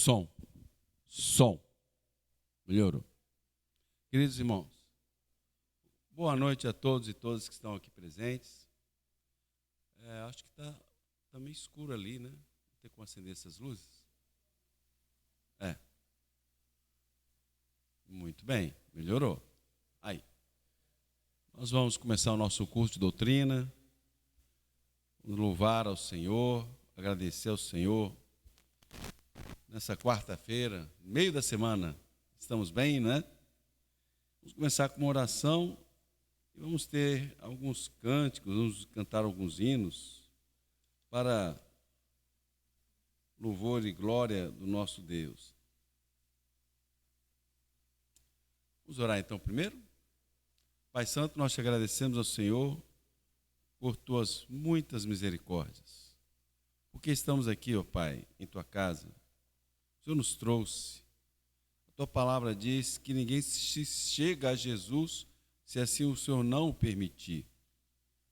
Som. Melhorou. Queridos irmãos, boa noite a todos e todas que estão aqui presentes. Acho que está meio escuro ali, né? Tem como acender essas luzes? Muito bem, melhorou. Aí. Nós vamos começar o nosso curso de doutrina, louvar ao Senhor, agradecer ao Senhor. Nessa quarta-feira, meio da semana, estamos bem, né? Vamos começar com uma oração e vamos ter alguns cânticos, vamos cantar alguns hinos para louvor e glória do nosso Deus. Vamos orar então primeiro? Pai Santo, nós te agradecemos ao Senhor por tuas muitas misericórdias. Porque estamos aqui, ó Pai, em tua casa. O Senhor nos trouxe. A tua palavra diz que ninguém chega a Jesus se assim o Senhor não o permitir.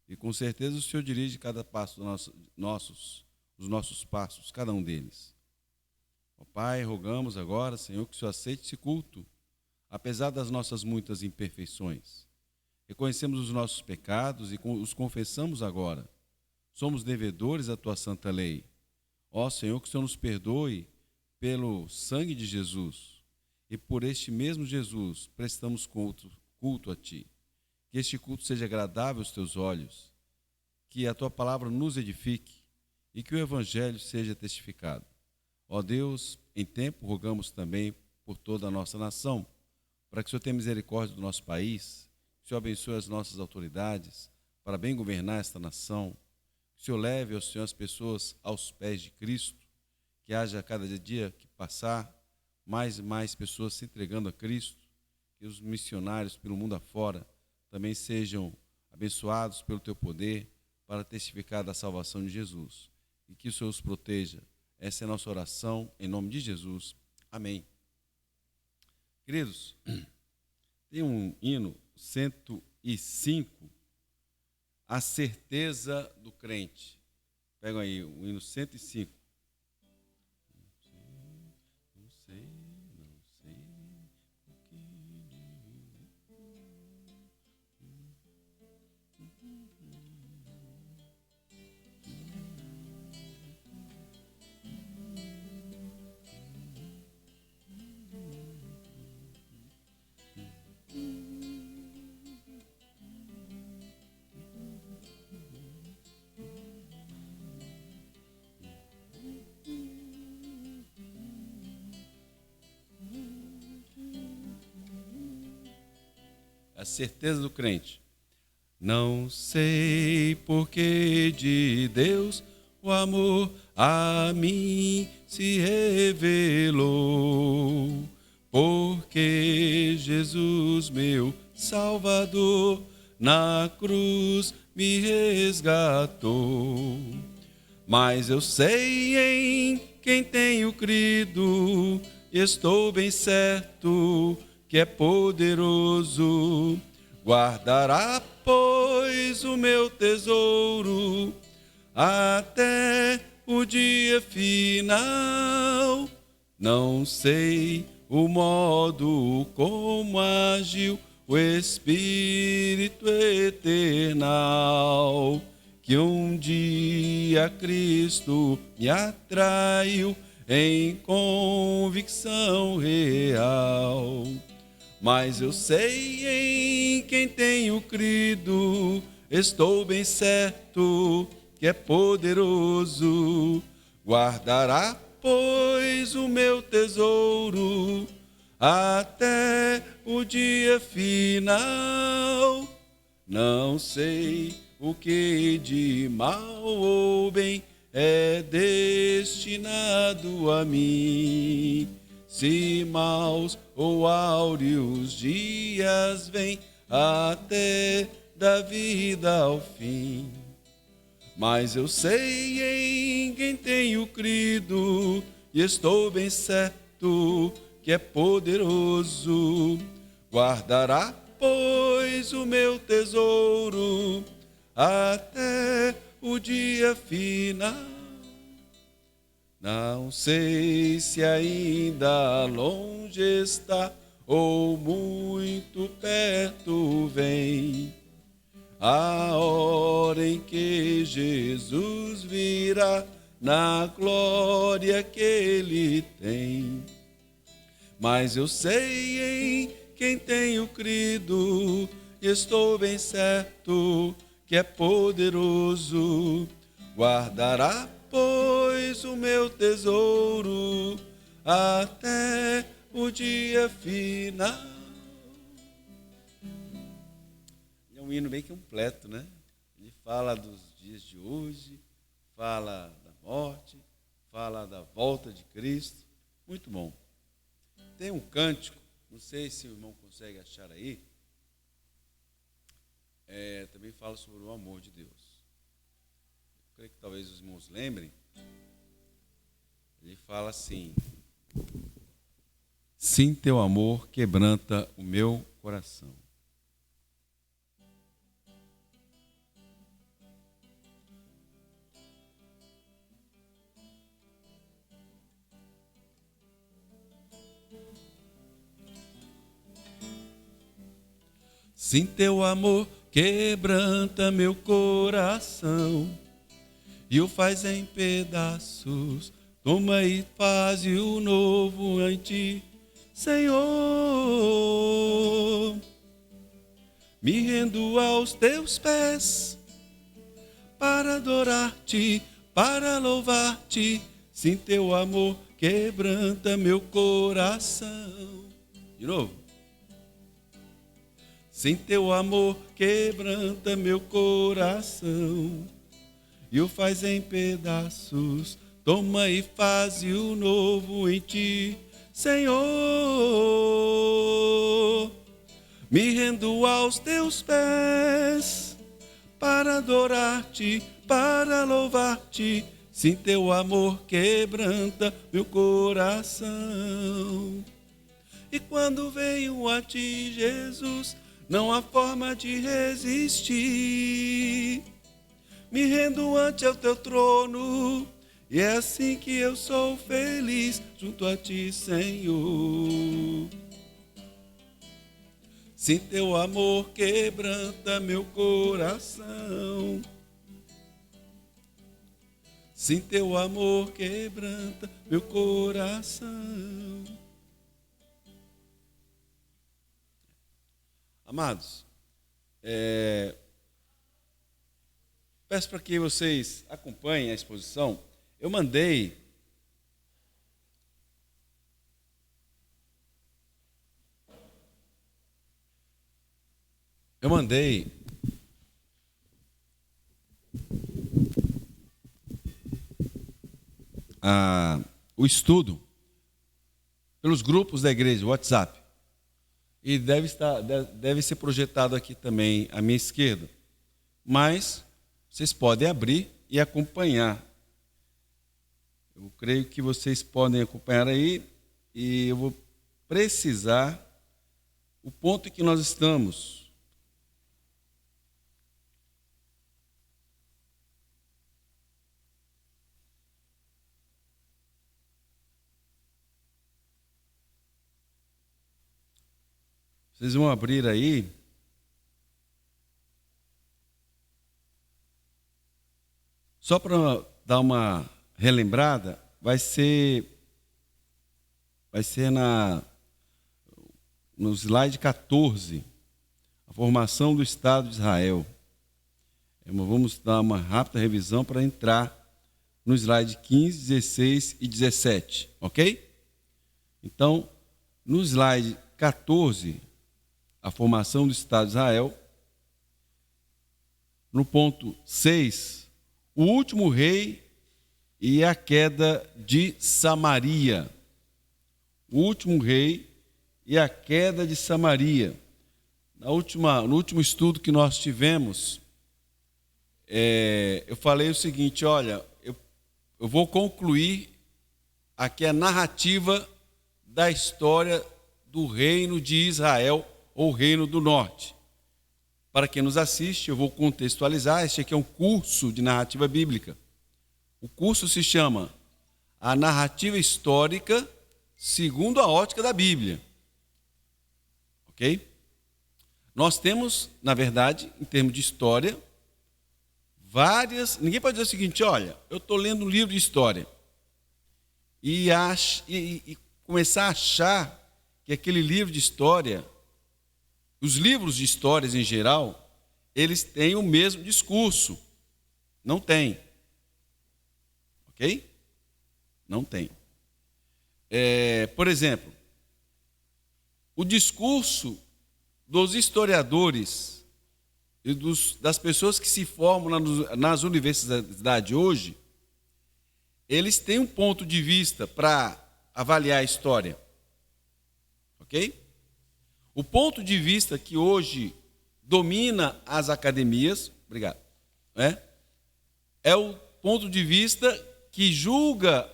E com certeza o Senhor dirige cada passo dos nossos passos, cada um deles. Ó Pai, rogamos agora, Senhor, que o Senhor aceite esse culto, apesar das nossas muitas imperfeições. Reconhecemos os nossos pecados e os confessamos agora. Somos devedores à tua santa lei. Ó Senhor, que o Senhor nos perdoe pelo sangue de Jesus. E por este mesmo Jesus prestamos culto a ti. Que este culto seja agradável aos teus olhos. Que a tua palavra nos edifique e que o evangelho seja testificado. Ó Deus, em tempo rogamos também por toda a nossa nação, para que o Senhor tenha misericórdia do nosso país, que o Senhor abençoe as nossas autoridades, para bem governar esta nação, que o Senhor leve, ó Senhor, as pessoas aos pés de Cristo, que haja cada dia que passar, mais e mais pessoas se entregando a Cristo, que os missionários pelo mundo afora também sejam abençoados pelo teu poder, para testificar da salvação de Jesus, e que o Senhor os proteja. Essa é a nossa oração, em nome de Jesus. Amém. Queridos, tem um hino 105, a certeza do crente. Pegam aí o hino 105. Não sei o que a certeza do crente. Não sei por que de Deus o amor a mim se revelou, porque Jesus, meu Salvador, na cruz me resgatou. Mas eu sei em quem tenho crido, e estou bem certo que é poderoso. Guardará, pois, o meu tesouro até o dia final. Não sei o modo como agiu o Espírito eternal, que um dia Cristo me atraiu em convicção real. Mas eu sei em quem tenho crido, estou bem certo que é poderoso. Guardará, pois, o meu tesouro até o dia final. Não sei o que de mal ou bem é destinado a mim, se maus ou áureos dias vêm até da vida ao fim. Mas eu sei em quem tenho crido, e estou bem certo que é poderoso. Guardará, pois, o meu tesouro até o dia final. Não sei se ainda longe está ou muito perto vem a hora em que Jesus virá na glória que Ele tem. Mas eu sei em quem tenho crido e estou bem certo que é poderoso. Guardará, pois, o meu tesouro até o dia final. É um hino bem completo, né? Ele fala dos dias de hoje, fala da morte, fala da volta de Cristo. Muito bom. Tem um cântico, não sei se o irmão consegue achar aí, também fala sobre o amor de Deus. Eu creio que talvez os irmãos lembrem. Ele fala assim: sim, teu amor quebranta o meu coração. Sim, teu amor quebranta meu coração e o faz em pedaços. Toma e faz o novo em ti, Senhor. Me rendo aos teus pés para adorar-te, para louvar-te. Sim, teu amor quebranta meu coração. De novo. Sim, teu amor quebranta meu coração e o faz em pedaços. Toma e faz o novo em ti, Senhor. Me rendo aos teus pés para adorar-te, para louvar-te. Sim, teu amor quebranta meu coração. E quando venho a ti, Jesus, não há forma de resistir. Me rendo ante o teu trono, e é assim que eu sou feliz junto a ti, Senhor. Sim, teu amor quebranta meu coração. Sim, teu amor quebranta meu coração. Amados, peço para que vocês acompanhem a exposição. Eu mandei o estudo pelos grupos da igreja, WhatsApp. E deve ser projetado aqui também à minha esquerda. Mas vocês podem abrir e acompanhar. Eu creio que vocês podem acompanhar aí, e eu vou precisar o ponto em que nós estamos. Vocês vão abrir aí. Só para dar uma relembrada, vai ser no slide 14, a formação do Estado de Israel. Vamos dar uma rápida revisão para entrar no slide 15, 16 e 17, ok? Então, no slide 14, a formação do Estado de Israel, no ponto 6, o último rei e a queda de Samaria. O último rei e a queda de Samaria. No último estudo que nós tivemos, eu falei o seguinte: olha, eu vou concluir aqui a narrativa da história do reino de Israel, ou reino do norte. Para quem nos assiste, eu vou contextualizar. Este aqui é um curso de narrativa bíblica. O curso se chama a narrativa histórica segundo a ótica da Bíblia. Ok? Nós temos, na verdade, em termos de história, várias... Ninguém pode dizer o seguinte, olha, eu estou lendo um livro de história e começar a achar que aquele livro de história, os livros de histórias em geral, eles têm o mesmo discurso. Não tem. Ok? Não tem. Por exemplo, o discurso dos historiadores e das pessoas que se formam nas universidades hoje, eles têm um ponto de vista para avaliar a história. Ok? O ponto de vista que hoje domina as academias, obrigado, é o ponto de vista que julga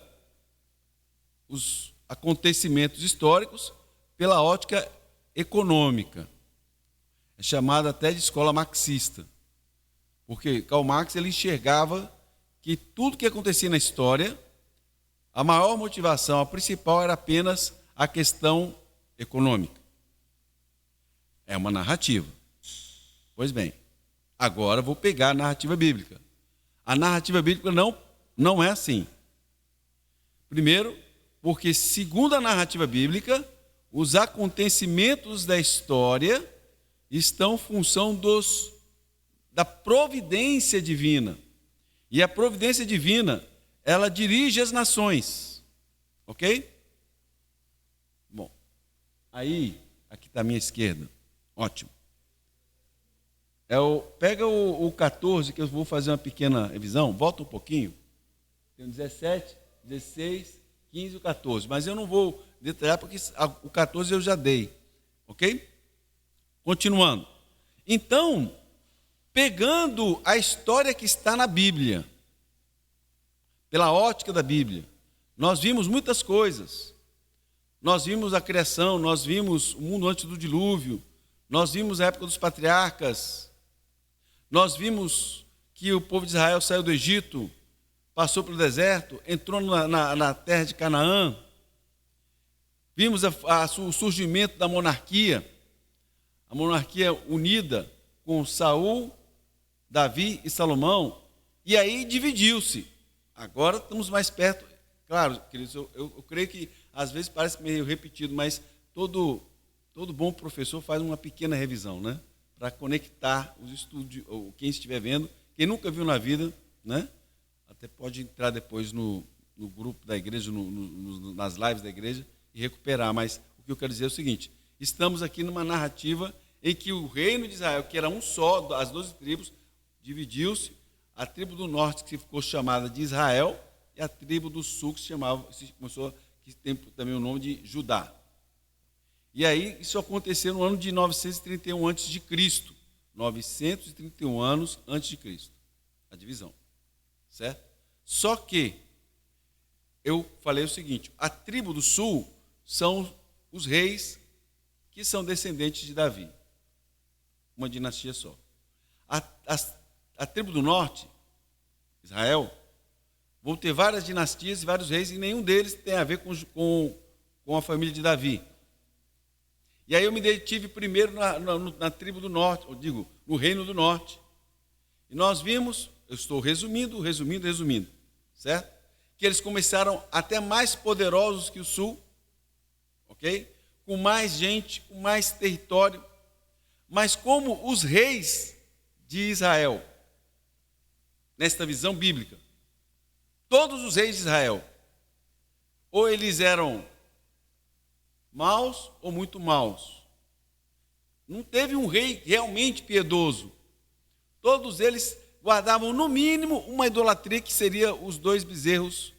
os acontecimentos históricos pela ótica econômica. É chamada até de escola marxista. Porque Karl Marx ele enxergava que tudo que acontecia na história, a maior motivação, a principal, era apenas a questão econômica. É uma narrativa. Pois bem, agora vou pegar a narrativa bíblica. A narrativa bíblica não é assim. Primeiro, porque segundo a narrativa bíblica, os acontecimentos da história estão em função da providência divina. E a providência divina, ela dirige as nações. Ok? Bom, aí, aqui está a minha esquerda. Ótimo. Pega o 14, que eu vou fazer uma pequena revisão. Volta um pouquinho. Tem o 17, 16, 15 e o 14. Mas eu não vou detalhar, porque o 14 eu já dei. Ok? Continuando. Então, pegando a história que está na Bíblia, pela ótica da Bíblia, nós vimos muitas coisas. Nós vimos a criação, nós vimos o mundo antes do dilúvio, nós vimos a época dos patriarcas, nós vimos que o povo de Israel saiu do Egito, passou pelo deserto, entrou na terra de Canaã, vimos o surgimento da monarquia, a monarquia unida com Saul, Davi e Salomão, e aí dividiu-se. Agora estamos mais perto. Claro, queridos, eu creio que às vezes parece meio repetido, mas todo bom professor faz uma pequena revisão, né? Para conectar os estudos, ou quem estiver vendo, quem nunca viu na vida, né? Até pode entrar depois no grupo da igreja, nas lives da igreja e recuperar. Mas o que eu quero dizer é o seguinte: estamos aqui numa narrativa em que o reino de Israel, que era um só, as 12 tribos, dividiu-se. A tribo do norte, que ficou chamada de Israel, e a tribo do sul, que tem também o nome de Judá. E aí, isso aconteceu no ano de 931 a.C., 931 anos antes de Cristo, a divisão, certo? Só que, eu falei o seguinte, a tribo do sul são os reis que são descendentes de Davi, uma dinastia só. A tribo do norte, Israel, vão ter várias dinastias e vários reis, e nenhum deles tem a ver com a família de Davi. E aí eu me detive primeiro na tribo do norte, eu digo, no reino do norte. E nós vimos, eu estou resumindo, certo? Que eles começaram até mais poderosos que o sul, ok? Com mais gente, com mais território, mas como os reis de Israel, nesta visão bíblica, todos os reis de Israel, ou eles eram maus ou muito maus. Não teve um rei realmente piedoso. Todos eles guardavam, no mínimo, uma idolatria, que seria os 2 bezerros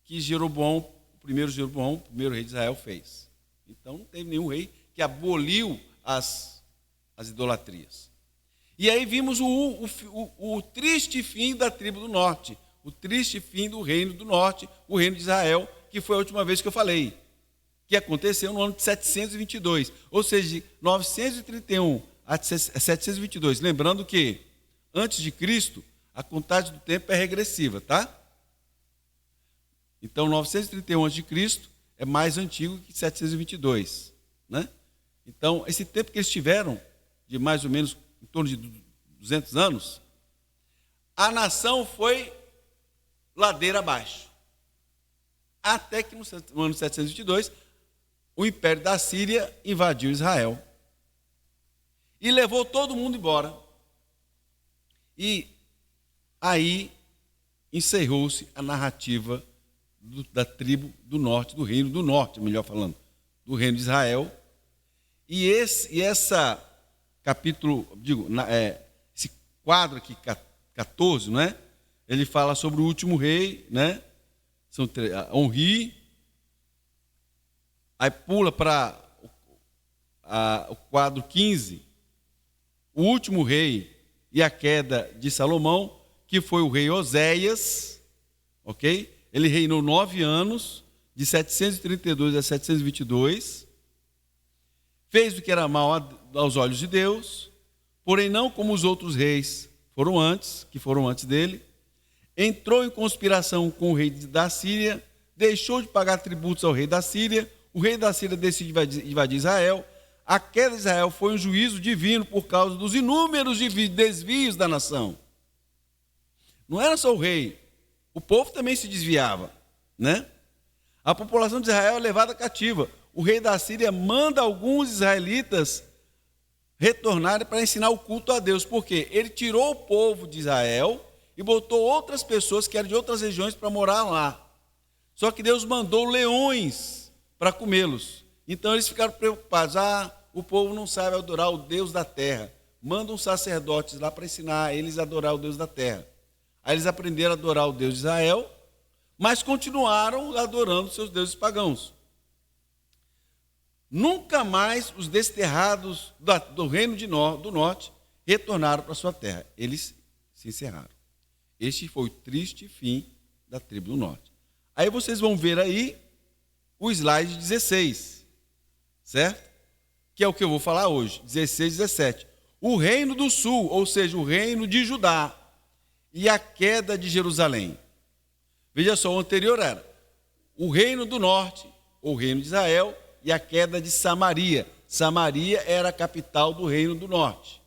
que Jeroboão, o primeiro rei de Israel, fez. Então, não teve nenhum rei que aboliu as idolatrias. E aí vimos o triste fim da tribo do norte, o triste fim do reino do norte, o reino de Israel, que foi a última vez que eu falei, que aconteceu no ano de 722, ou seja, de 931 a 722. Lembrando que, antes de Cristo, a contagem do tempo é regressiva, tá? Então, 931 a.C. é mais antigo que 722, né? Então, esse tempo que eles tiveram, de mais ou menos em torno de 200 anos, a nação foi ladeira abaixo. Até que no ano 722, o império da Síria invadiu Israel e levou todo mundo embora. E aí encerrou-se a narrativa da tribo do norte, do reino do norte, melhor falando, do reino de Israel. E essa capítulo, esse quadro aqui, 14, não é? Ele fala sobre o último rei, né? São Onri. Aí pula para o quadro 15, o último rei e a queda de Salomão, que foi o rei Oséias, ok? Ele reinou 9 anos, de 732 a 722, fez o que era mal aos olhos de Deus, porém não como os outros reis que foram antes dele, entrou em conspiração com o rei da Síria, deixou de pagar tributos ao rei da Síria, o rei da Síria decide invadir Israel. A queda de Israel foi um juízo divino por causa dos inúmeros desvios da nação. Não era só o rei, o povo também se desviava, né? A população de Israel é levada cativa. O rei da Síria manda alguns israelitas retornarem para ensinar o culto a Deus. Por quê? Ele tirou o povo de Israel e botou outras pessoas que eram de outras regiões para morar lá. Só que Deus mandou leões para comê-los. Então eles ficaram preocupados. O povo não sabe adorar o Deus da terra. Manda uns sacerdotes lá para ensinar eles a adorar o Deus da terra. Aí eles aprenderam a adorar o Deus de Israel, mas continuaram adorando seus deuses pagãos. Nunca mais os desterrados do reino do norte retornaram para sua terra. Eles se encerraram. Este foi o triste fim da tribo do norte. Aí vocês vão ver aí o slide 16, certo? Que é o que eu vou falar hoje, 16 e 17. O reino do sul, ou seja, o reino de Judá, e a queda de Jerusalém. Veja só, o anterior era o reino do norte, o reino de Israel, e a queda de Samaria. Samaria era a capital do reino do norte.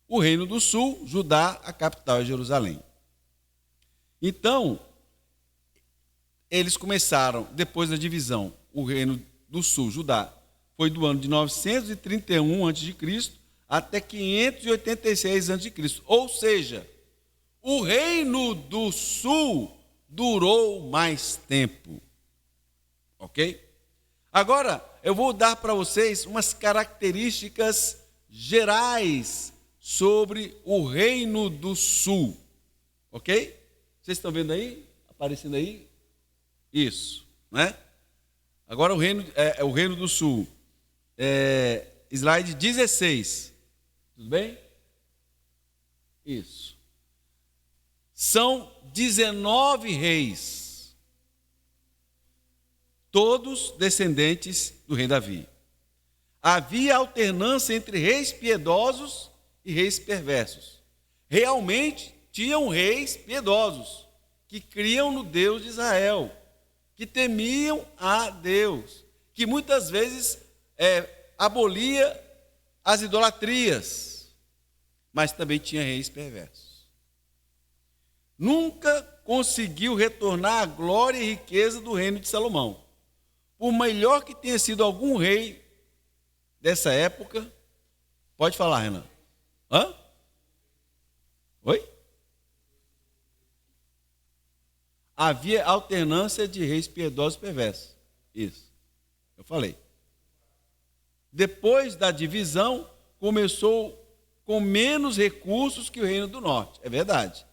O reino do sul, Judá, a capital é Jerusalém. Então, eles começaram, depois da divisão, o reino do sul, Judá, foi do ano de 931 a.C. até 586 a.C. Ou seja, o reino do sul durou mais tempo. Ok? Agora, eu vou dar para vocês umas características gerais sobre o reino do sul. Ok? Vocês estão vendo aí? Aparecendo aí? Isso, né? Agora o reino do sul. Slide 16. Tudo bem? Isso. São 19 reis, todos descendentes do rei Davi. Havia alternância entre reis piedosos e reis perversos. Realmente tinham reis piedosos, que criam no Deus de Israel, que temiam a Deus, que muitas vezes abolia as idolatrias, mas também tinha reis perversos. Nunca conseguiu retornar a glória e riqueza do reino de Salomão. Por melhor que tenha sido algum rei dessa época, pode falar, Renan. Hã? Oi? Havia alternância de reis piedosos e perversos. Isso, eu falei. Depois da divisão, começou com menos recursos que o reino do norte. É verdade.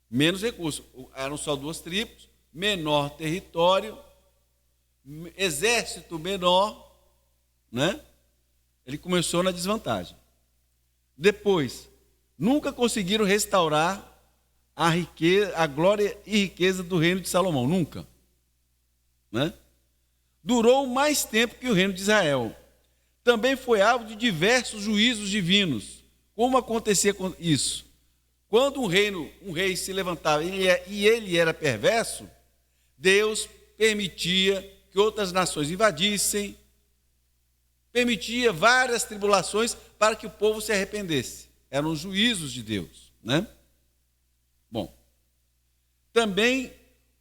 Menos recursos. Eram só 2 tribos, menor território, exército menor, né? Ele começou na desvantagem. Depois, nunca conseguiram restaurar a glória e riqueza do reino de Salomão. Nunca. Né? Durou mais tempo que o reino de Israel. Também foi alvo de diversos juízos divinos. Como acontecia com isso? Quando um rei se levantava e ele era perverso, Deus permitia que outras nações invadissem, permitia várias tribulações para que o povo se arrependesse. Eram os juízos de Deus, né? Bom, também,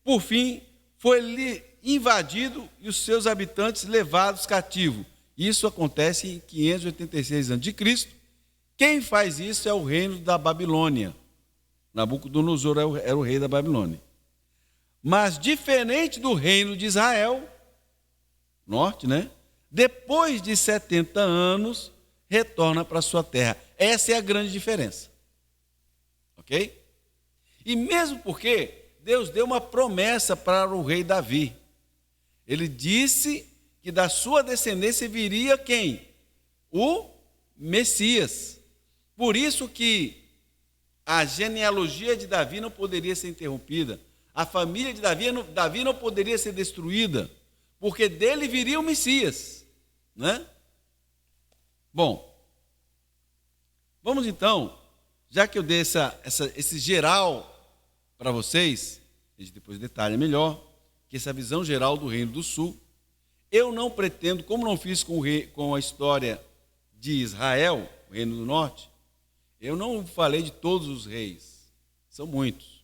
por fim, foi invadido e os seus habitantes levados cativos. Isso acontece em 586 a.C. Quem faz isso é o reino da Babilônia. Nabucodonosor era o rei da Babilônia. Mas diferente do reino de Israel, norte, né? Depois de 70 anos, retorna para sua terra. Essa é a grande diferença. Ok? E mesmo porque Deus deu uma promessa para o rei Davi. Ele disse que da sua descendência viria quem? O Messias. Por isso que a genealogia de Davi não poderia ser interrompida. A família de Davi não poderia ser destruída, porque dele viria o Messias, né? Bom, vamos então, já que eu dei esse geral para vocês, a gente depois detalha melhor, que essa visão geral do Reino do Sul, eu não pretendo, como não fiz com a história de Israel, o Reino do Norte, eu não falei de todos os reis, são muitos.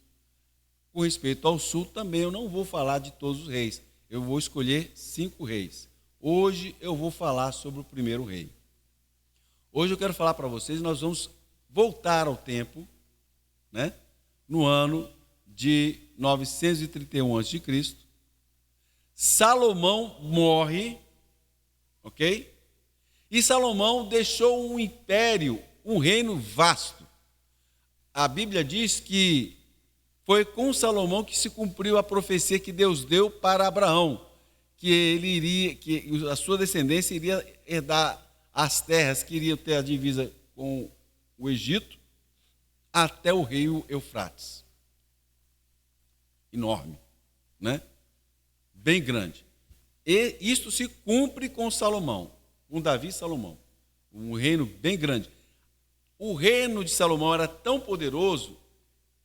Com respeito ao Sul, também eu não vou falar de todos os reis, eu vou escolher 5 reis. Hoje eu vou falar sobre o primeiro rei. Hoje eu quero falar para vocês, nós vamos voltar ao tempo, né, no ano de 931 a.C., Salomão morre, ok? E Salomão deixou um império, um reino vasto. A Bíblia diz que foi com Salomão que se cumpriu a profecia que Deus deu para Abraão, que a sua descendência iria herdar as terras que iriam ter a divisa com o Egito até o rio Eufrates. Enorme, né? Bem grande. E isto se cumpre com Salomão, com Davi e Salomão. Um reino bem grande. O reino de Salomão era tão poderoso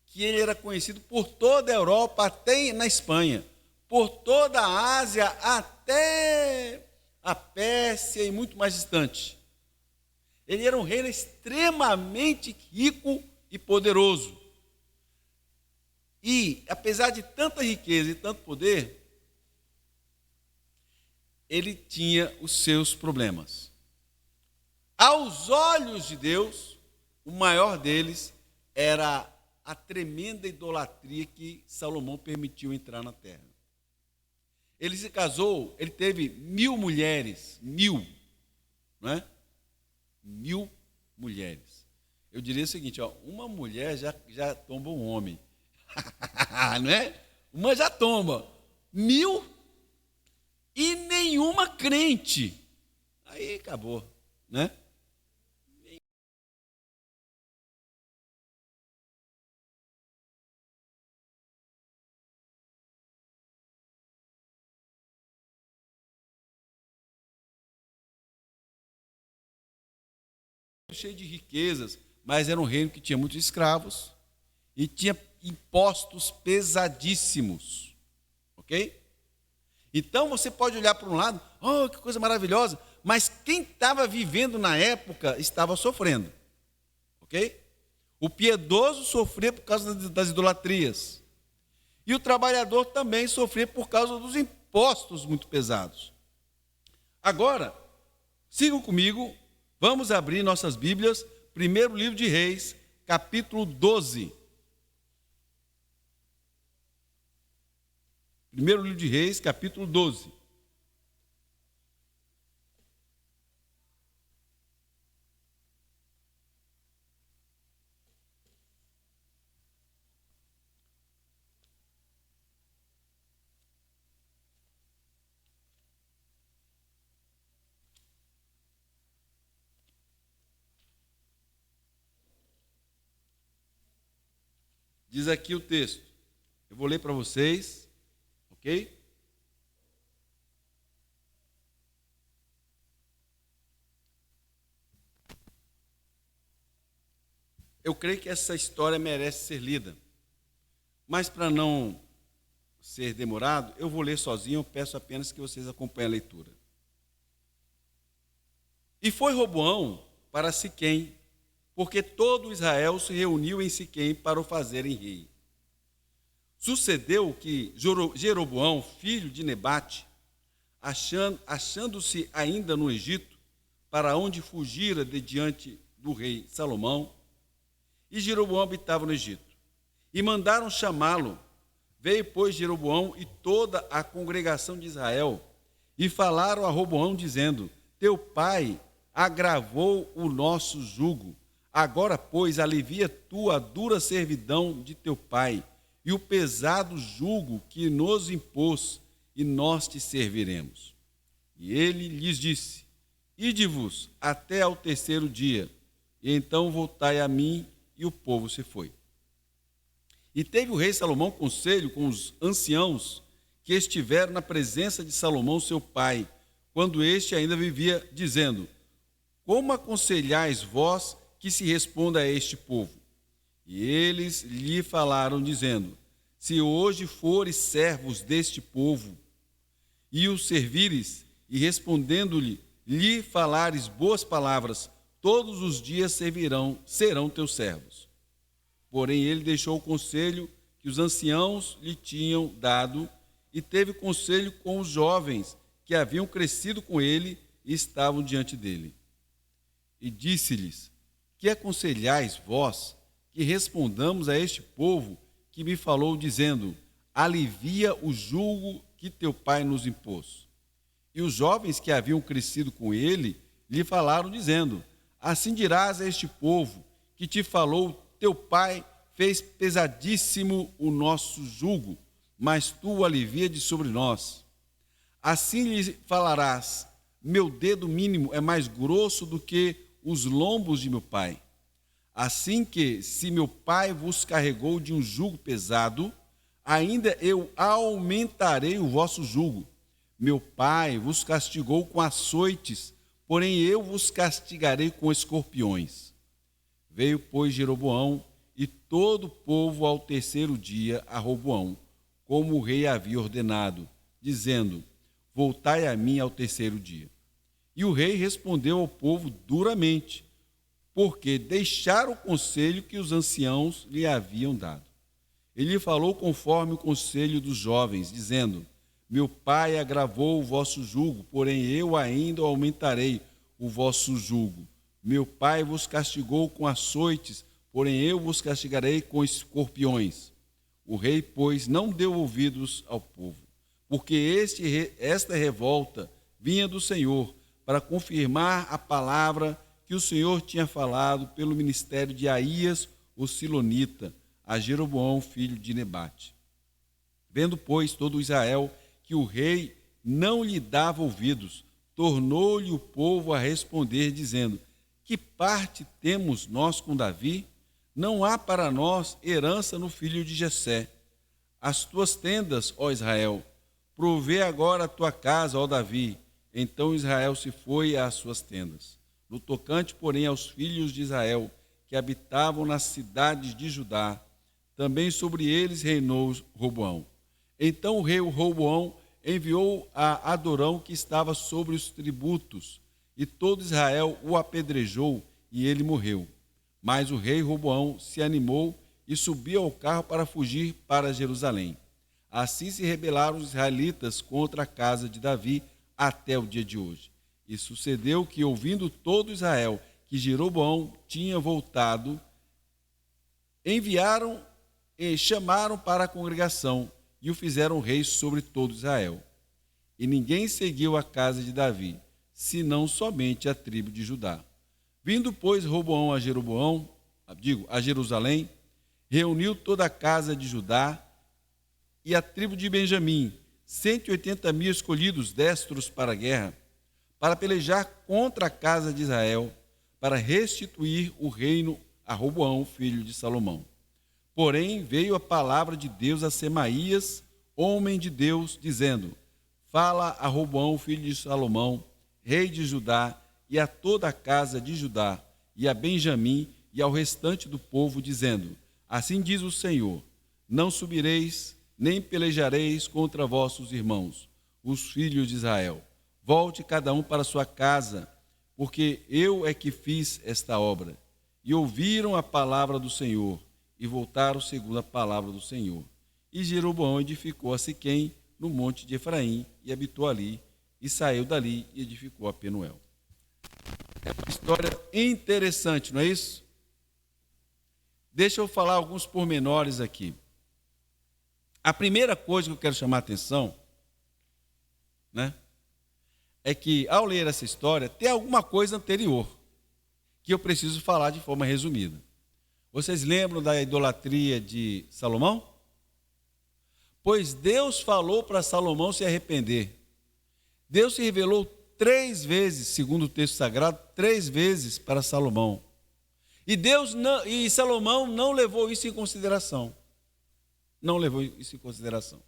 que ele era conhecido por toda a Europa, até na Espanha, por toda a Ásia, até a Pérsia e muito mais distante. Ele era um reino extremamente rico e poderoso. E, apesar de tanta riqueza e tanto poder, ele tinha os seus problemas. Aos olhos de Deus, o maior deles era a tremenda idolatria que Salomão permitiu entrar na terra. Ele se casou, ele teve 1000 mulheres, 1000, não é? 1000 mulheres. Eu diria o seguinte, ó, uma mulher já tomba um homem, não é? Uma já tomba, 1000 e nenhuma crente. Aí acabou, né? Cheio de riquezas, mas era um reino que tinha muitos escravos e tinha impostos pesadíssimos, ok? Então você pode olhar para um lado, oh, que coisa maravilhosa, mas quem estava vivendo na época estava sofrendo, ok? O piedoso sofria por causa das idolatrias e o trabalhador também sofria por causa dos impostos muito pesados. Agora, sigam comigo. Vamos abrir nossas Bíblias, primeiro livro de Reis, capítulo 12. Primeiro livro de Reis, capítulo 12. Diz aqui o texto. Eu vou ler para vocês, ok? Eu creio que essa história merece ser lida. Mas para não ser demorado, eu vou ler sozinho, eu peço apenas que vocês acompanhem a leitura. E foi Roboão para Siquém, porque todo Israel se reuniu em Siquém para o fazerem rei. Sucedeu que Jeroboão, filho de Nebate, achando-se ainda no Egito, para onde fugira de diante do rei Salomão, e Jeroboão habitava no Egito. E mandaram chamá-lo. Veio, pois, Jeroboão e toda a congregação de Israel, e falaram a Roboão, dizendo: teu pai agravou o nosso jugo. Agora, pois, alivia tu a dura servidão de teu pai, e o pesado jugo que nos impôs, e nós te serviremos. E ele lhes disse: ide-vos até ao terceiro dia, e então voltai a mim. E o povo se foi. E teve o rei Salomão conselho com os anciãos que estiveram na presença de Salomão, seu pai, quando este ainda vivia, dizendo: como aconselhais vós que se responda a este povo? E eles lhe falaram, dizendo: se hoje fores servos deste povo, e o servires, e respondendo-lhe, lhe falares boas palavras, todos os dias serão teus servos. Porém, ele deixou o conselho que os anciãos lhe tinham dado, e teve conselho com os jovens que haviam crescido com ele e estavam diante dele. E disse-lhes: que aconselhais vós que respondamos a este povo que me falou, dizendo: alivia o jugo que teu pai nos impôs? E os jovens que haviam crescido com ele lhe falaram, dizendo: assim dirás a este povo que te falou: teu pai fez pesadíssimo o nosso jugo, mas tu o alivia de sobre nós. Assim lhe falarás: meu dedo mínimo é mais grosso do que os lombos de meu pai. Assim que, se meu pai vos carregou de um jugo pesado, ainda eu aumentarei o vosso jugo. Meu pai vos castigou com açoites, porém eu vos castigarei com escorpiões. Veio, pois, Jeroboão e todo o povo ao terceiro dia a Roboão, como o rei havia ordenado, dizendo: voltai a mim ao terceiro dia. E o rei respondeu ao povo duramente, porque deixaram o conselho que os anciãos lhe haviam dado. Ele falou conforme o conselho dos jovens, dizendo: meu pai agravou o vosso jugo, porém eu ainda aumentarei o vosso jugo. Meu pai vos castigou com açoites, porém eu vos castigarei com escorpiões. O rei, pois, não deu ouvidos ao povo, porque esta revolta vinha do Senhor, para confirmar a palavra que o Senhor tinha falado pelo ministério de Aías, o silonita, a Jeroboão, filho de Nebate. Vendo, pois, todo Israel que o rei não lhe dava ouvidos, tornou-lhe o povo a responder, dizendo: que parte temos nós com Davi? Não há para nós herança no filho de Jessé. As tuas tendas, ó Israel, provê agora a tua casa, ó Davi. Então Israel se foi às suas tendas. No tocante, porém, aos filhos de Israel, que habitavam nas cidades de Judá, também sobre eles reinou Roboão. Então o rei Roboão enviou a Adorão, que estava sobre os tributos, e todo Israel o apedrejou, e ele morreu. Mas o rei Roboão se animou e subiu ao carro para fugir para Jerusalém. Assim se rebelaram os israelitas contra a casa de Davi até o dia de hoje. E sucedeu que, ouvindo todo Israel que Jeroboão tinha voltado, enviaram e chamaram para a congregação e o fizeram rei sobre todo Israel. E ninguém seguiu a casa de Davi, senão somente a tribo de Judá. Vindo, pois, Roboão a Jerusalém, reuniu toda a casa de Judá e a tribo de Benjamim, 180.000 escolhidos destros para a guerra, para pelejar contra a casa de Israel, para restituir o reino a Roboão, filho de Salomão. Porém, veio a palavra de Deus a Semaías, homem de Deus, dizendo: fala a Roboão, filho de Salomão, rei de Judá, e a toda a casa de Judá, e a Benjamim, e ao restante do povo, dizendo: assim diz o Senhor: não subireis, nem pelejareis contra vossos irmãos, os filhos de Israel. Volte cada um para sua casa, porque eu é que fiz esta obra. E ouviram a palavra do Senhor, e voltaram segundo a palavra do Senhor. E Jeroboão edificou a Siquém, no monte de Efraim, e habitou ali, e saiu dali e edificou a Penuel. É uma história interessante, não é isso? Deixa eu falar alguns pormenores aqui. A primeira coisa que eu quero chamar a atenção, né, é que, ao ler essa história, tem alguma coisa anterior que eu preciso falar de forma resumida. Vocês lembram da idolatria de Salomão? Pois Deus falou para Salomão se arrepender. Deus se revelou 3 vezes, segundo o texto sagrado, 3 vezes para Salomão. E Salomão não levou isso em consideração. Não levou isso em consideração.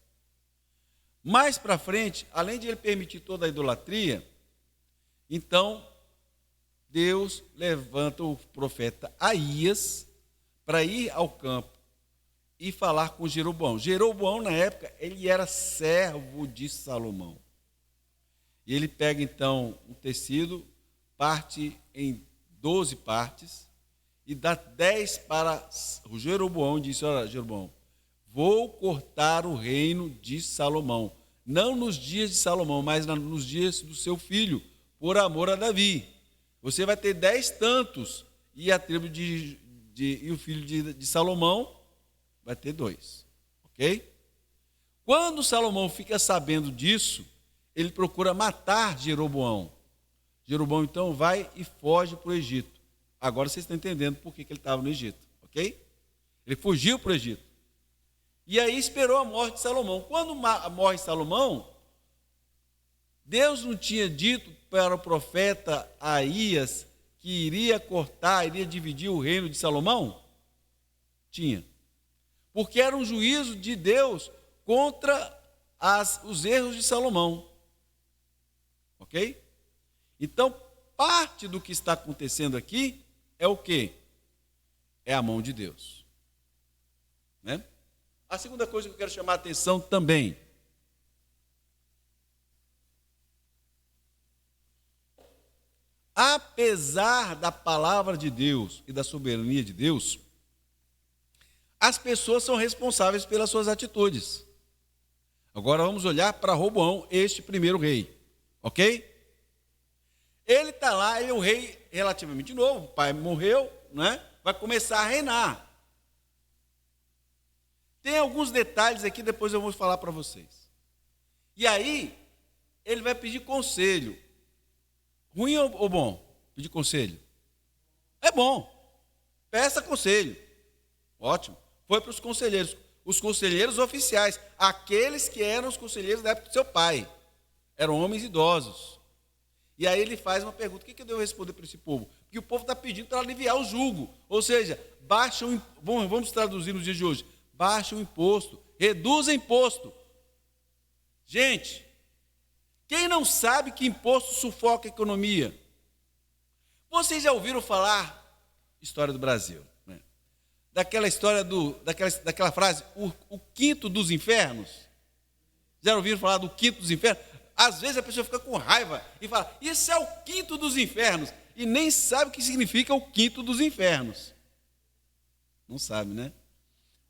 Mais para frente, além de ele permitir toda a idolatria, então Deus levanta o profeta Aías para ir ao campo e falar com Jeroboão. Jeroboão, na época, ele era servo de Salomão. E ele pega, então, um tecido, parte em 12 partes, e dá 10 para o Jeroboão, e disse: olha, Jeroboão, vou cortar o reino de Salomão, não nos dias de Salomão, mas nos dias do seu filho, por amor a Davi. Você vai ter 10 tantos, e a tribo e o filho de Salomão vai ter 2. Ok? Quando Salomão fica sabendo disso, ele procura matar Jeroboão. Jeroboão, então, vai e foge para o Egito. Agora vocês estão entendendo por que ele estava no Egito, ok? Ele fugiu para o Egito. E aí esperou a morte de Salomão. Quando morre Salomão, Deus não tinha dito para o profeta Aías que iria dividir o reino de Salomão? Tinha. Porque era um juízo de Deus contra os erros de Salomão. Ok? Então, parte do que está acontecendo aqui é o quê? É a mão de Deus. Né? A segunda coisa que eu quero chamar a atenção também. Apesar da palavra de Deus e da soberania de Deus, as pessoas são responsáveis pelas suas atitudes. Agora vamos olhar para Roboão, este primeiro rei. Ok? Ele está lá, ele é um rei relativamente novo, o pai morreu, né? Vai começar a reinar. Tem alguns detalhes aqui, depois eu vou falar para vocês. E aí, ele vai pedir conselho. Ruim ou bom? Pedir conselho? É bom. Peça conselho. Ótimo. Foi para os conselheiros oficiais, aqueles que eram os conselheiros da época do seu pai. Eram homens idosos. E aí ele faz uma pergunta: o que eu devo responder para esse povo? Porque o povo está pedindo para aliviar o jugo. Ou seja, vamos traduzir nos dias de hoje, baixa o imposto, reduz o imposto. Gente, quem não sabe que imposto sufoca a economia? Vocês já ouviram falar, história do Brasil, né? Daquela história, daquela frase, o quinto dos infernos? Já ouviram falar do quinto dos infernos? Às vezes a pessoa fica com raiva e fala: isso é o quinto dos infernos, e nem sabe o que significa o quinto dos infernos. Não sabe, né?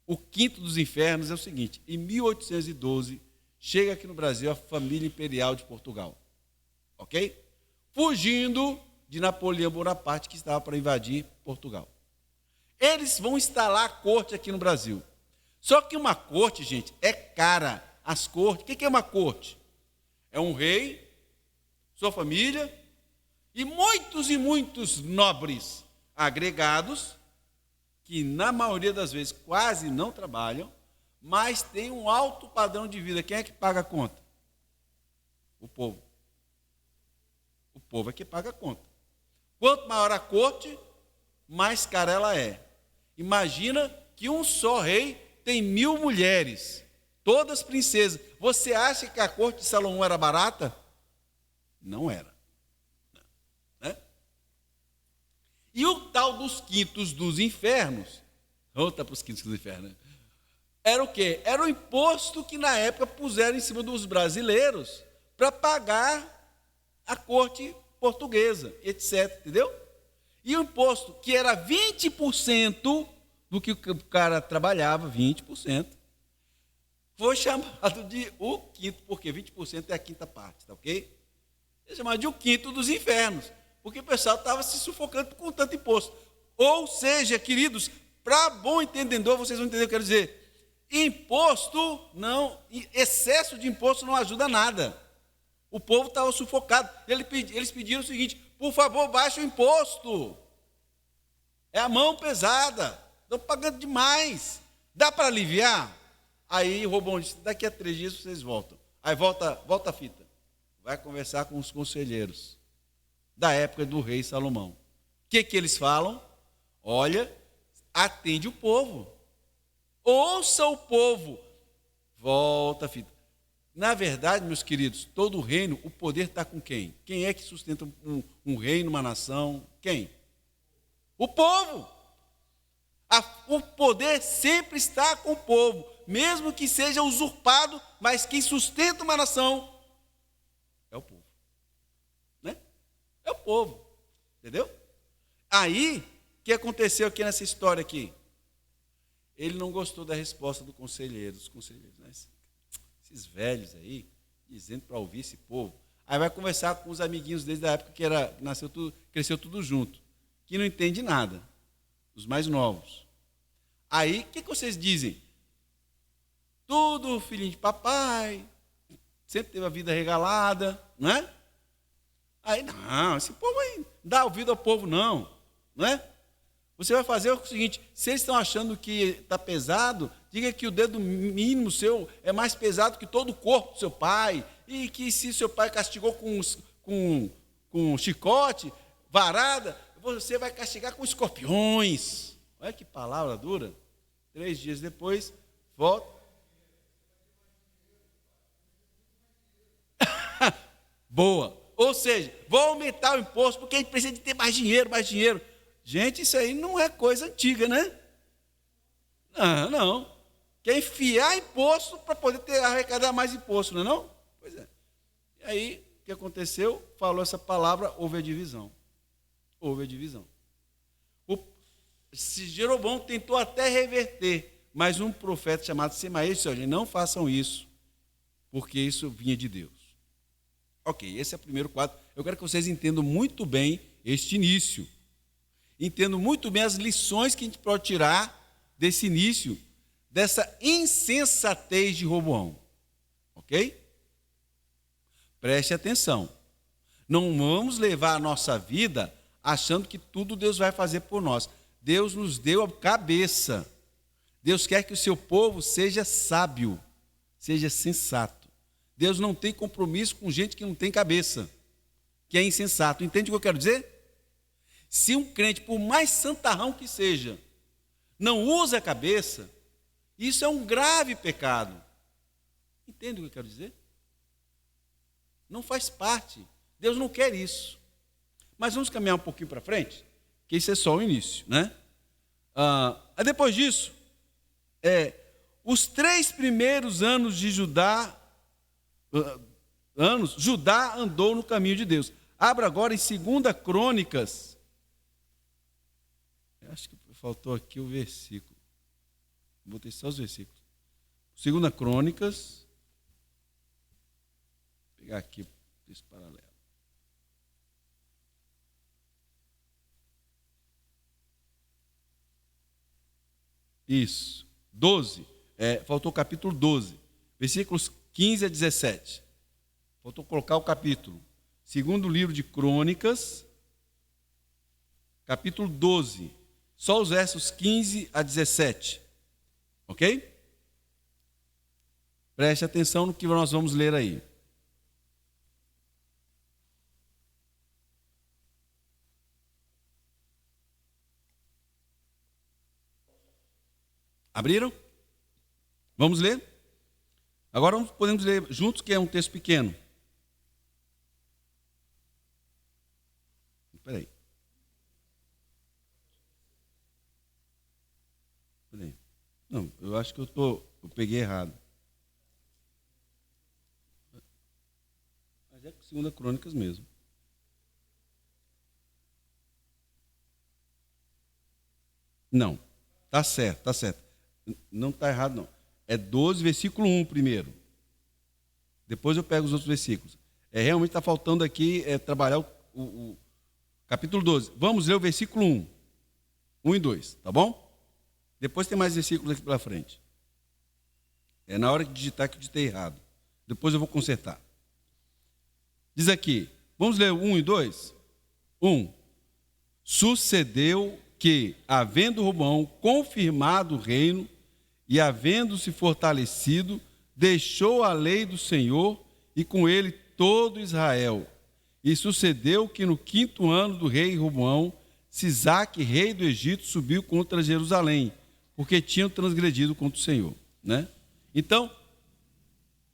O quinto dos infernos é o seguinte: em 1812, chega aqui no Brasil a família imperial de Portugal, ok? Fugindo de Napoleão Bonaparte, que estava para invadir Portugal. Eles vão instalar a corte aqui no Brasil. Só que uma corte, gente, é cara. As cortes, o que é uma corte? É um rei, sua família e muitos nobres agregados, que na maioria das vezes quase não trabalham, mas têm um alto padrão de vida. Quem é que paga a conta? O povo. O povo é que paga a conta. Quanto maior a corte, mais cara ela é. Imagina que um só rei tem 1000 mulheres, todas princesas. Você acha que a corte de Salomão era barata? Não era. Né? E o tal dos quintos dos infernos, volta para os quintos dos infernos, né? Era o quê? Era o imposto que na época puseram em cima dos brasileiros para pagar a corte portuguesa, etc. Entendeu? E o imposto que era 20% do que o cara trabalhava, 20%, foi chamado de o quinto, porque 20% é a quinta parte, tá ok? É chamado de o quinto dos infernos, porque o pessoal estava se sufocando com tanto imposto. Ou seja, queridos, para bom entendedor, vocês vão entender o que eu quero dizer. Imposto não, excesso de imposto não ajuda nada. O povo estava sufocado. Eles pediram o seguinte: por favor, baixe o imposto. É a mão pesada. Estão pagando demais. Dá para aliviar? Aí o Robão disse: daqui a 3 dias vocês voltam. Aí volta a fita. Vai conversar com os conselheiros da época do rei Salomão. O que eles falam? Olha, atende o povo. Ouça o povo. Volta a fita. Na verdade, meus queridos, todo o reino, o poder está com quem? Quem é que sustenta um reino, uma nação? Quem? O povo. O poder sempre está com o povo, mesmo que seja usurpado, mas quem sustenta uma nação é o povo. Né? É o povo. Entendeu? Aí, o que aconteceu aqui nessa história aqui? Ele não gostou da resposta dos conselheiros, né? Esses velhos aí, dizendo para ouvir esse povo. Aí vai conversar com os amiguinhos desde a época que cresceu tudo junto, que não entende nada, os mais novos. Aí, o que vocês dizem? Tudo filhinho de papai, sempre teve a vida regalada, não é? Aí, não, esse povo aí, não dá ouvido ao povo não é? Você vai fazer o seguinte: se eles estão achando que está pesado, diga que o dedo mínimo seu é mais pesado que todo o corpo do seu pai, e que se seu pai castigou com chicote, varada, você vai castigar com escorpiões. Olha que palavra dura. 3 dias depois, volta. Boa. Ou seja, vou aumentar o imposto porque a gente precisa de ter mais dinheiro, mais dinheiro. Gente, isso aí não é coisa antiga, né? Não. Quer enfiar imposto para poder arrecadar mais imposto, não é não? Pois é. E aí, o que aconteceu? Falou essa palavra, houve a divisão. Houve a divisão. Jeroboão tentou até reverter, mas um profeta chamado Semaías disse: olha, não façam isso, porque isso vinha de Deus. Ok, esse é o primeiro quadro. Eu quero que vocês entendam muito bem este início. Entendo muito bem as lições que a gente pode tirar desse início, dessa insensatez de Roboão. Ok? Preste atenção. Não vamos levar a nossa vida achando que tudo Deus vai fazer por nós. Deus nos deu a cabeça. Deus quer que o seu povo seja sábio, seja sensato. Deus não tem compromisso com gente que não tem cabeça, que é insensato. Entende o que eu quero dizer? Se um crente, por mais santarrão que seja, não usa a cabeça, isso é um grave pecado. Entende o que eu quero dizer? Não faz parte. Deus não quer isso. Mas vamos caminhar um pouquinho para frente, que isso é só o início, né? Depois disso, os 3 primeiros anos de Judá andou no caminho de Deus. Abra agora em 2 Crônicas. Acho que faltou aqui o versículo. Botei só os versículos. 2 Crônicas. Vou pegar aqui esse paralelo. Isso. 12. Faltou o capítulo 12. Versículos 15 a 17. Faltou colocar o capítulo. Segundo livro de Crônicas, capítulo 12. Só os versos 15 a 17. Ok? Preste atenção no que nós vamos ler aí. Abriram? Vamos ler? Agora podemos ler juntos, que é um texto pequeno. Espera aí. Não, eu acho que eu peguei errado. Mas é com 2 Crônicas mesmo. Não, tá certo, tá certo. Não está errado, não. É 12, versículo 1 primeiro. Depois eu pego os outros versículos. Realmente está faltando aqui trabalhar o capítulo 12. Vamos ler o versículo 1. 1 e 2, tá bom? Depois tem mais versículos aqui pela frente. Na hora de digitar que eu digitei errado. Depois eu vou consertar. Diz aqui, vamos ler 1 e 2? 1. Sucedeu que, havendo Roboão confirmado o reino e havendo-se fortalecido, deixou a lei do Senhor e com ele todo Israel. E sucedeu que no 5º ano do rei Roboão, Sisaque, rei do Egito, subiu contra Jerusalém, porque tinham transgredido contra o Senhor. Né? Então,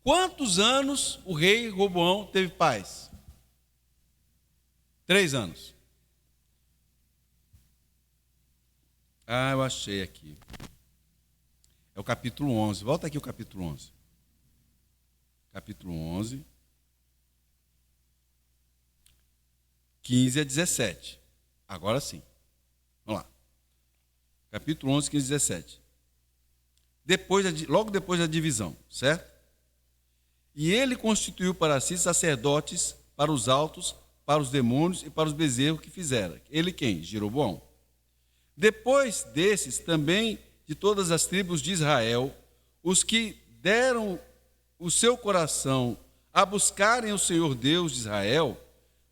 quantos anos o rei Roboão teve paz? 3 anos. Eu achei aqui. É o capítulo 11. Volta aqui o capítulo 11. Capítulo 11. 15 a 17. Agora sim. Vamos lá. Capítulo 11, 15 a 17. Logo depois da divisão, certo? E ele constituiu para si sacerdotes para os altos, para os demônios e para os bezerros que fizera. Ele quem? Jeroboão. Depois desses, também de todas as tribos de Israel, os que deram o seu coração a buscarem o Senhor Deus de Israel,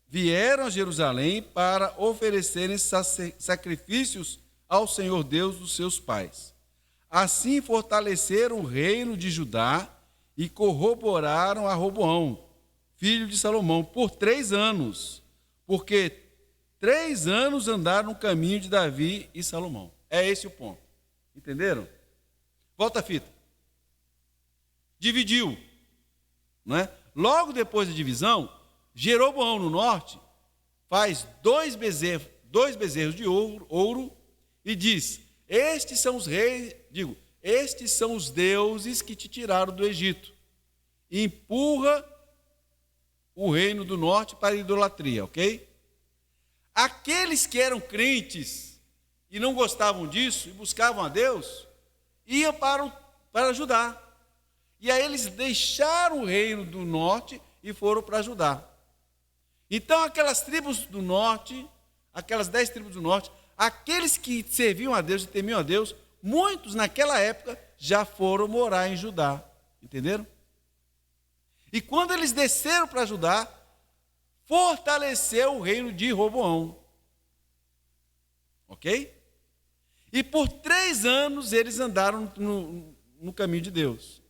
vieram a Jerusalém para oferecerem sacrifícios ao Senhor Deus dos seus pais. Assim fortaleceram o reino de Judá e corroboraram a Roboão, filho de Salomão, por 3 anos, porque 3 anos andaram no caminho de Davi e Salomão. É esse o ponto. Entenderam? Volta a fita. Dividiu. Não é? Logo depois da divisão, Jeroboão no norte faz 2 bezerros de ouro e diz: estes são os reis, estes são os deuses que te tiraram do Egito. E empurra o reino do norte para a idolatria, ok? Aqueles que eram crentes e não gostavam disso e buscavam a Deus, iam para Judá. E aí eles deixaram o reino do norte e foram para Judá. Então aquelas tribos do norte, aquelas 10 tribos do norte, aqueles que serviam a Deus e temiam a Deus, muitos naquela época já foram morar em Judá. Entenderam? E quando eles desceram para Judá, fortaleceu o reino de Roboão. Ok? E por 3 anos eles andaram no caminho de Deus.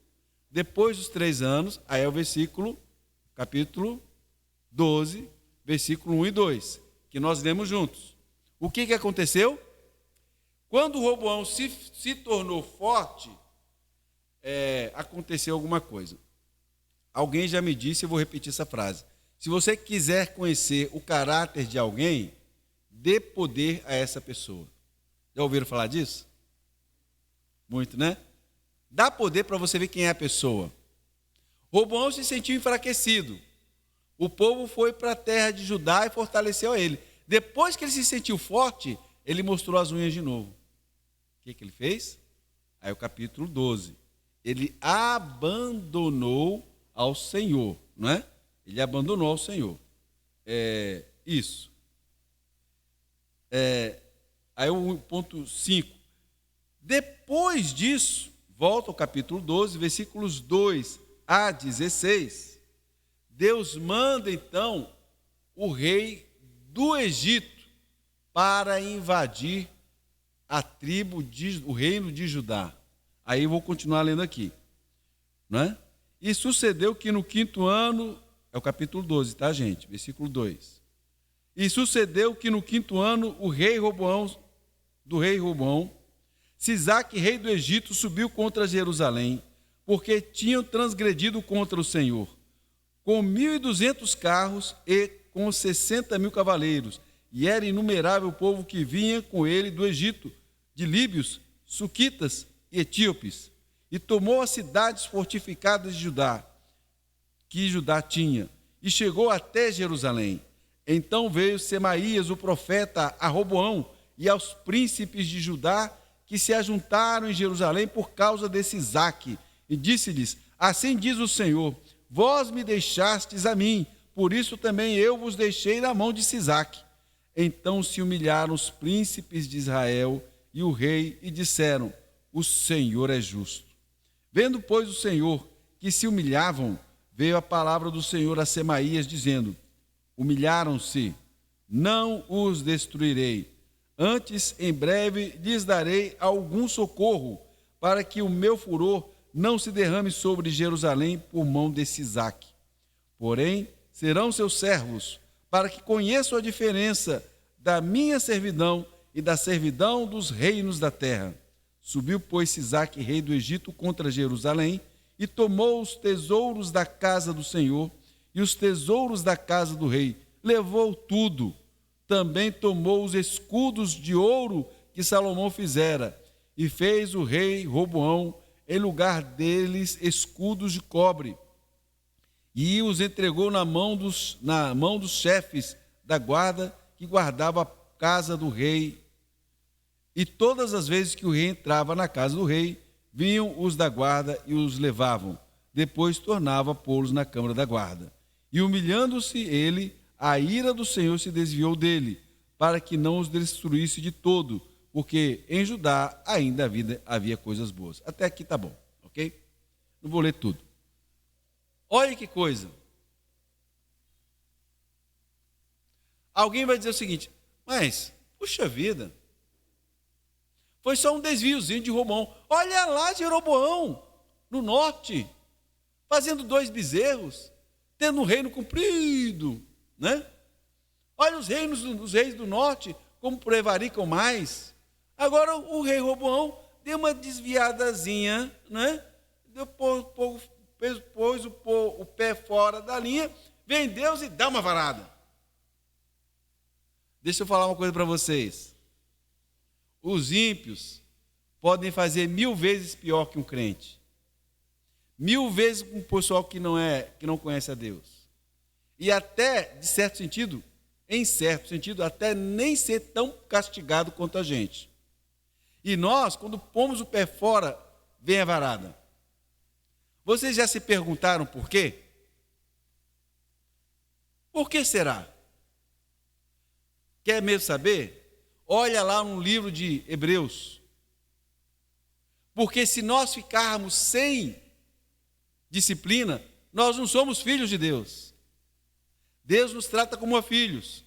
Depois dos 3 anos, aí é o capítulo 12, versículo 1 e 2, que nós lemos juntos. O que aconteceu? Quando Roboão se tornou forte, aconteceu alguma coisa. Alguém já me disse, eu vou repetir essa frase. Se você quiser conhecer o caráter de alguém, dê poder a essa pessoa. Já ouviram falar disso? Muito, né? Dá poder para você ver quem é a pessoa. Roboão se sentiu enfraquecido. O povo foi para a terra de Judá e fortaleceu a ele. Depois que ele se sentiu forte, ele mostrou as unhas de novo. O que ele fez? Aí o capítulo 12. Ele abandonou ao Senhor, não é? Ele abandonou ao Senhor. Isso. Aí o ponto 5. Depois disso, volta ao capítulo 12, versículos 2 a 16. Deus manda então o rei do Egito para invadir o reino de Judá. Aí eu vou continuar lendo aqui. Não é? E sucedeu que no 5º ano, é o capítulo 12, tá, gente? Versículo 2. E sucedeu que no 5º ano, do rei Roboão, Sisaque, rei do Egito, subiu contra Jerusalém, porque tinham transgredido contra o Senhor, com 1.200 carros e com 60.000 cavaleiros, e era inumerável o povo que vinha com ele do Egito, de líbios, suquitas, e etíopes, e tomou as cidades fortificadas de Judá, que Judá tinha, e chegou até Jerusalém. Então veio Semaías, o profeta, a Roboão e aos príncipes de Judá, que se ajuntaram em Jerusalém por causa desse Isaque, e disse-lhes: assim diz o Senhor, vós me deixastes a mim, por isso também eu vos deixei na mão de Sisaque. Então se humilharam os príncipes de Israel e o rei, e disseram: o Senhor é justo. Vendo, pois, o Senhor que se humilhavam, veio a palavra do Senhor a Semaías, dizendo: humilharam-se, não os destruirei. Antes, em breve, lhes darei algum socorro, para que o meu furor não se derrame sobre Jerusalém por mão de Sisaque. Porém, serão seus servos, para que conheçam a diferença da minha servidão e da servidão dos reinos da terra. Subiu, pois, Sisaque, rei do Egito, contra Jerusalém, e tomou os tesouros da casa do Senhor e os tesouros da casa do rei. Levou tudo. Também tomou os escudos de ouro que Salomão fizera, e fez o rei Roboão, em lugar deles, escudos de cobre, e os entregou na mão dos chefes da guarda que guardava a casa do rei. E todas as vezes que o rei entrava na casa do rei, vinham os da guarda e os levavam. Depois tornava a pô-los na câmara da guarda. E humilhando-se ele, a ira do Senhor se desviou dele, para que não os destruísse de todo, porque em Judá ainda havia coisas boas. Até aqui está bom, ok? Não vou ler tudo. Olha que coisa. Alguém vai dizer o seguinte: mas, puxa vida, foi só um desviozinho de Roboão. Olha lá Jeroboão, no norte, fazendo 2 bezerros, tendo um reino comprido, né? Olha os reis do norte, como prevaricam mais. Agora o rei Roboão deu uma desviadazinha, né? Pôs o pé fora da linha, vem Deus e dá uma varada. Deixa eu falar uma coisa para vocês. Os ímpios podem fazer 1000 vezes pior que um crente. 1000 vezes com um pessoal que não conhece a Deus. E até, em certo sentido, até nem ser tão castigado quanto a gente. E nós, quando pomos o pé fora, vem a varada. Vocês já se perguntaram por quê? Por que será? Quer mesmo saber? Olha lá no livro de Hebreus. Porque se nós ficarmos sem disciplina, nós não somos filhos de Deus. Deus nos trata como filhos.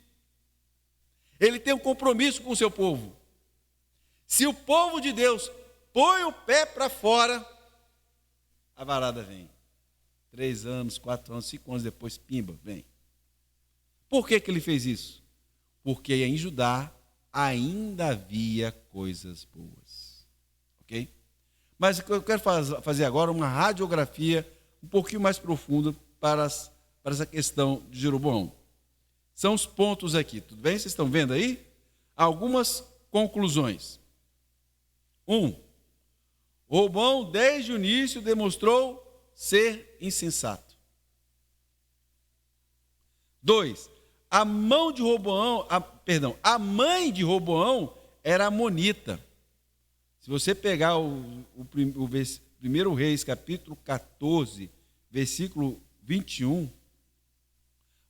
Ele tem um compromisso com o seu povo. Se o povo de Deus põe o pé para fora, a varada vem. 3 anos, 4 anos, 5 anos depois, pimba, vem. Por que ele fez isso? Porque em Judá ainda havia coisas boas. Ok? Mas eu quero fazer agora uma radiografia um pouquinho mais profunda para essa questão de Jeroboão. São os pontos aqui, tudo bem? Vocês estão vendo aí? Algumas conclusões. 1. Roboão, desde o início, demonstrou ser insensato. 2. A mãe de Roboão era amonita. Se você pegar o 1 Reis, capítulo 14, versículo 21,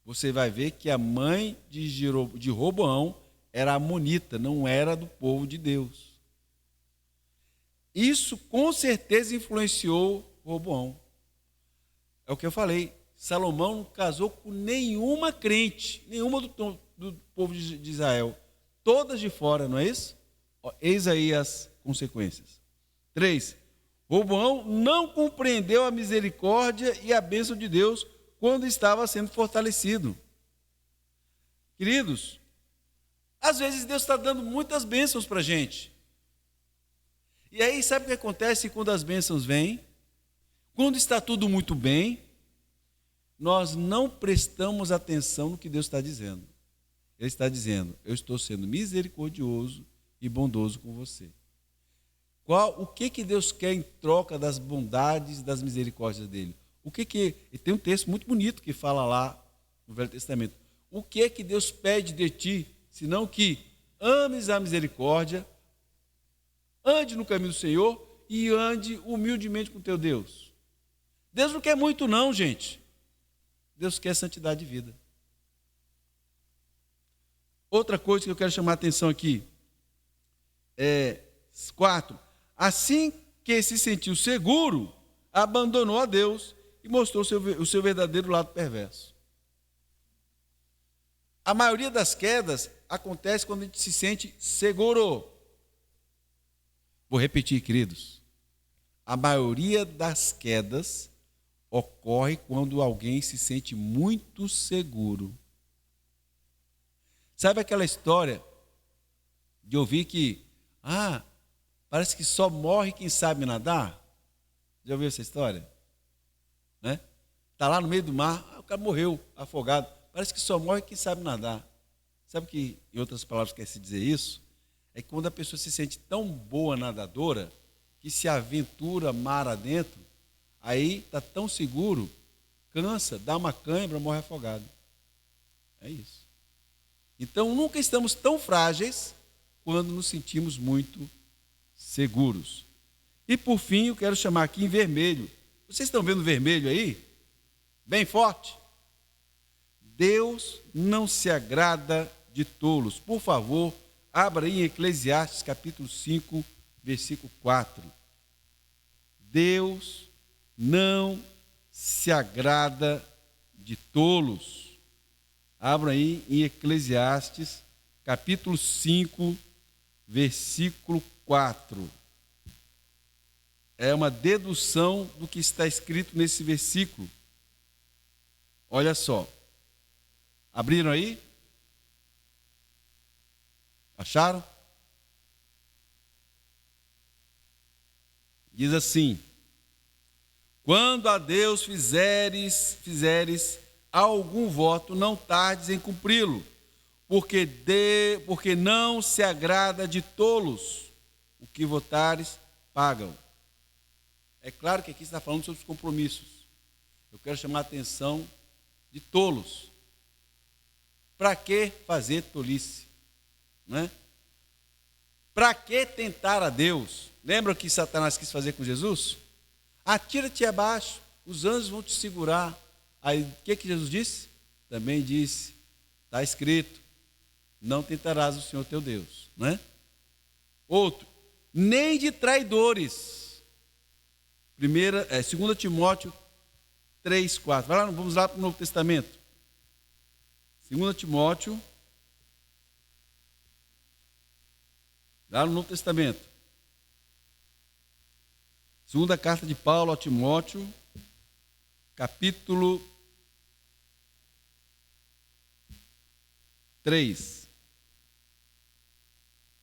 você vai ver que a mãe de Roboão era amonita, não era do povo de Deus. Isso com certeza influenciou Roboão. É o que eu falei. Salomão não casou com nenhuma crente, nenhuma do povo de Israel. Todas de fora, não é isso? Eis aí as consequências. 3. Roboão não compreendeu a misericórdia e a bênção de Deus quando estava sendo fortalecido. Queridos, às vezes Deus está dando muitas bênçãos para a gente. E aí, sabe o que acontece quando as bênçãos vêm? Quando está tudo muito bem, nós não prestamos atenção no que Deus está dizendo. Ele está dizendo: eu estou sendo misericordioso e bondoso com você. O que Deus quer em troca das bondades e das misericórdias dele? E tem um texto muito bonito que fala lá no Velho Testamento. O que Deus pede de ti, senão que ames a misericórdia, ande no caminho do Senhor e ande humildemente com teu Deus. Deus não quer muito não, gente. Deus quer santidade de vida. Outra coisa que eu quero chamar a atenção aqui é 4. Assim que se sentiu seguro, abandonou a Deus e mostrou o seu verdadeiro lado perverso. A maioria das quedas acontece quando a gente se sente seguro. Vou repetir, queridos. A maioria das quedas ocorre quando alguém se sente muito seguro. Sabe aquela história de ouvir que, parece que só morre quem sabe nadar? Já ouviu essa história? Né? Está lá no meio do mar, o cara morreu afogado. Parece que só morre quem sabe nadar. Sabe que, em outras palavras, quer se dizer isso? É que quando a pessoa se sente tão boa nadadora, que se aventura mar adentro, aí está tão seguro, cansa, dá uma cãibra, morre afogado. É isso. Então, nunca estamos tão frágeis quando nos sentimos muito seguros. E, por fim, eu quero chamar aqui em vermelho. Vocês estão vendo vermelho aí? Bem forte. Deus não se agrada de tolos. Por favor, abra aí em Eclesiastes capítulo 5, versículo 4. Deus não se agrada de tolos. Abra aí em Eclesiastes capítulo 5, versículo 4. É uma dedução do que está escrito nesse versículo. Olha só. Abriram aí? Acharam? Diz assim: quando a Deus fizeres algum voto, não tardes em cumpri-lo, porque não se agrada de tolos. O que votares, pagam. É claro que aqui está falando sobre os compromissos. Eu quero chamar a atenção de tolos. Para que fazer tolice? Né? Para que tentar a Deus? Lembra o que Satanás quis fazer com Jesus? Atira-te abaixo, os anjos vão te segurar. Aí o que Jesus disse? Também disse, está escrito, não tentarás o Senhor teu Deus. Né? Outro, nem de traidores. 2 Timóteo 3, 4. Vai lá, vamos lá para o Novo Testamento. 2 Timóteo, lá no Novo Testamento. Segunda carta de Paulo a Timóteo, capítulo 3,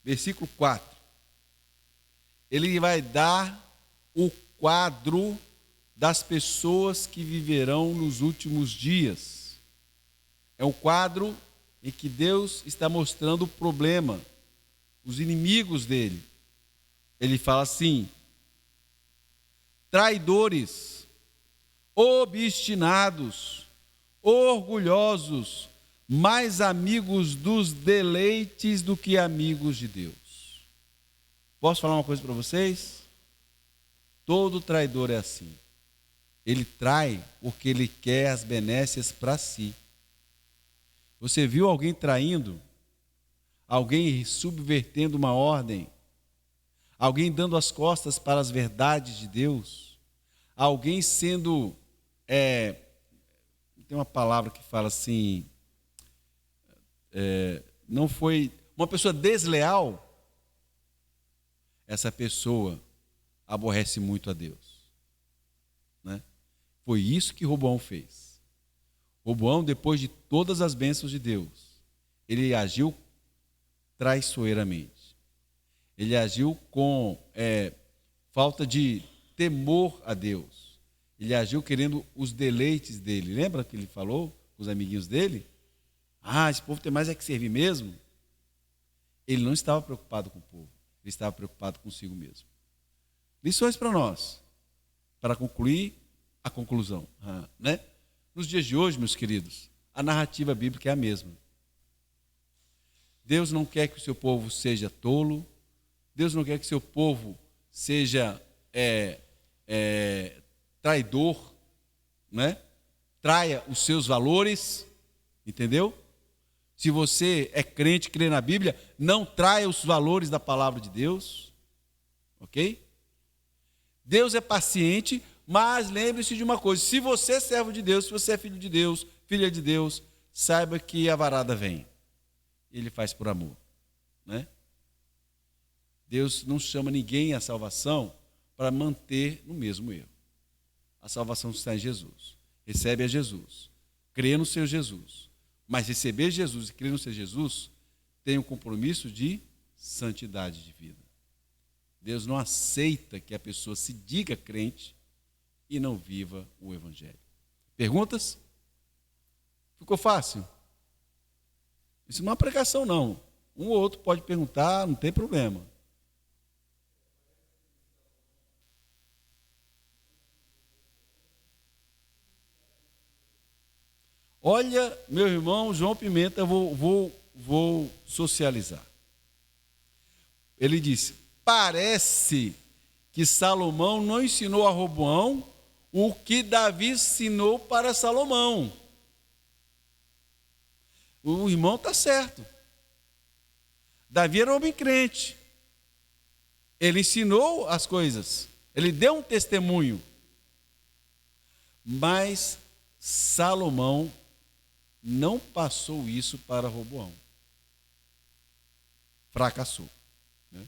versículo 4. Ele vai dar o quadro das pessoas que viverão nos últimos dias. É um quadro em que Deus está mostrando o problema, os inimigos dele. Ele fala assim: traidores, obstinados, orgulhosos, mais amigos dos deleites do que amigos de Deus. Posso falar uma coisa para vocês? Todo traidor é assim. Ele trai porque ele quer as benécias para si. Você viu alguém traindo? Alguém subvertendo uma ordem? Alguém dando as costas para as verdades de Deus? Alguém sendo... tem uma palavra que fala assim... não foi... Uma pessoa desleal, essa pessoa aborrece muito a Deus. Né? Foi isso que Roboão fez. Roboão, depois de todas as bênçãos de Deus, ele agiu traiçoeiramente. Ele agiu com falta de temor a Deus. Ele agiu querendo os deleites dele. Lembra que ele falou com os amiguinhos dele? Esse povo tem mais é que servir mesmo. Ele não estava preocupado com o povo. Ele estava preocupado consigo mesmo. Lições para nós, para concluir a conclusão. Né? Nos dias de hoje, meus queridos, a narrativa bíblica é a mesma. Deus não quer que o seu povo seja tolo, Deus não quer que o seu povo seja traidor, né? Traia os seus valores, entendeu? Se você é crente, crê na Bíblia, não traia os valores da palavra de Deus, ok? Deus é paciente, mas lembre-se de uma coisa: se você é servo de Deus, se você é filho de Deus, filha de Deus, saiba que a varada vem. Ele faz por amor, né? Deus não chama ninguém à salvação para manter no mesmo erro. A salvação está em Jesus. Recebe a Jesus, crê no seu Jesus. Mas receber Jesus e crer no seu Jesus tem um compromisso de santidade de vida. Deus não aceita que a pessoa se diga crente e não viva o Evangelho. Perguntas? Ficou fácil? Isso não é uma pregação, não. Um ou outro pode perguntar, não tem problema. Olha, meu irmão João Pimenta, vou socializar. Ele disse: parece que Salomão não ensinou a Roboão o que Davi ensinou para Salomão. O irmão está certo. Davi era um homem crente. Ele ensinou as coisas. Ele deu um testemunho. Mas Salomão não passou isso para Roboão. Fracassou. Né?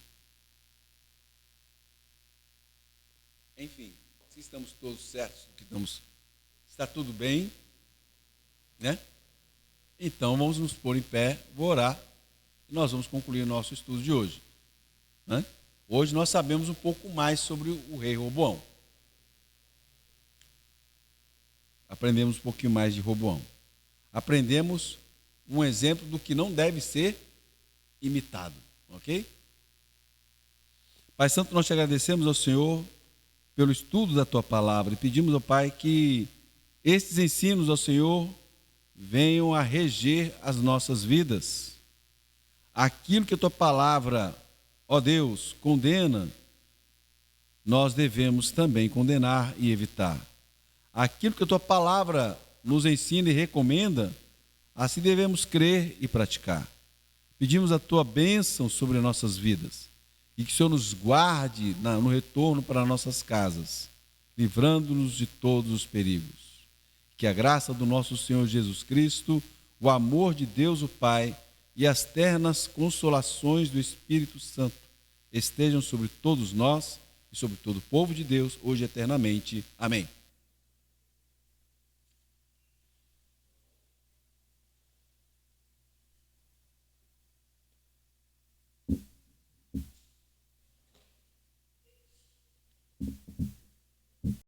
Enfim, se estamos todos certos, está tudo bem, né? Então vamos nos pôr em pé, vou orar, e nós vamos concluir o nosso estudo de hoje. Né? Hoje nós sabemos um pouco mais sobre o rei Roboão. Aprendemos um pouquinho mais de Roboão. Aprendemos um exemplo do que não deve ser imitado, ok? Pai Santo, nós te agradecemos ao Senhor pelo estudo da tua palavra e pedimos ao Pai que estes ensinos ao Senhor venham a reger as nossas vidas. Aquilo que a tua palavra, ó Deus, condena, nós devemos também condenar e evitar. Aquilo que a tua palavra nos ensina e recomenda, assim devemos crer e praticar. Pedimos a tua bênção sobre nossas vidas e que o Senhor nos guarde no retorno para nossas casas, livrando-nos de todos os perigos. Que a graça do nosso Senhor Jesus Cristo, o amor de Deus o Pai e as ternas consolações do Espírito Santo estejam sobre todos nós e sobre todo o povo de Deus, hoje e eternamente. Amém.